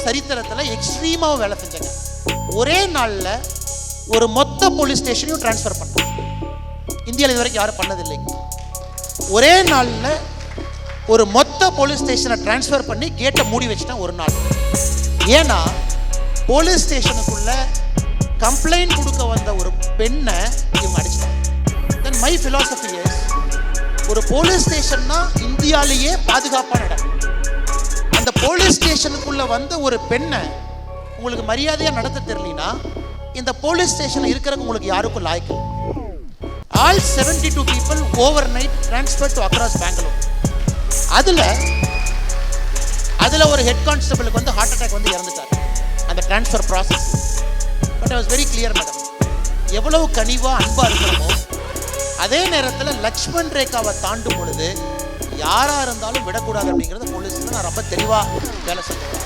சரித்திரத்தில் எக்ஸ்ட்ரீமாக வேலை செஞ்சாங்க. ஒரே நாளில் ஒரு மொத்த போலீஸ் ஸ்டேஷனையும் டிரான்ஸ்ஃபர் பண்ணாங்க. இந்தியாவில் இது வரைக்கும் யாரும் பண்ணதில்லை. ஒரே நாளில் ஒரு மொத்த போலீஸ் ஸ்டேஷனை டிரான்ஸ்ஃபர் பண்ணி கேட்டை மூடி வச்சுட்டேன் ஒரு நாள். ஏன்னா போலீஸ் ஸ்டேஷனுக்குள்ள கம்ப்ளைண்ட் கொடுக்க வந்த ஒரு பெண்ணை இவங்க அடிச்சிட்டாங்க. தென் மை ஃபிலாசபி இஸ், ஒரு போலீஸ் ஸ்டேஷன்னா இந்தியாவிலேயே பாதுகாப்பான இடம். அந்த போலீஸ் ஸ்டேஷனுக்குள்ள வந்த ஒரு பெண்ணை உங்களுக்கு மரியாதையாக நடத்த தெரியலனா இந்த போலீஸ் ஸ்டேஷனில் இருக்கிறவங்க உங்களுக்கு யாருக்கும் லாய்க்கு. All 72 people overnight transferred to across Bangalore. அதில் ஒரு ஹெட் கான்ஸ்டபிளுக்கு வந்து ஹார்ட் அட்டாக் வந்து இறந்துட்டார் அந்த transfer process. But I was very clear madam, எவ்வளவு கனிவாக அன்பாக இருக்கிறோமோ அதே நேரத்தில் லக்ஷ்மண் ரேகாவை தாண்டும் பொழுது யாராக இருந்தாலும் விடக்கூடாது அப்படிங்கிறத போலீஸில் நான் ரொம்ப தெளிவாக வேலை செஞ்சேன்.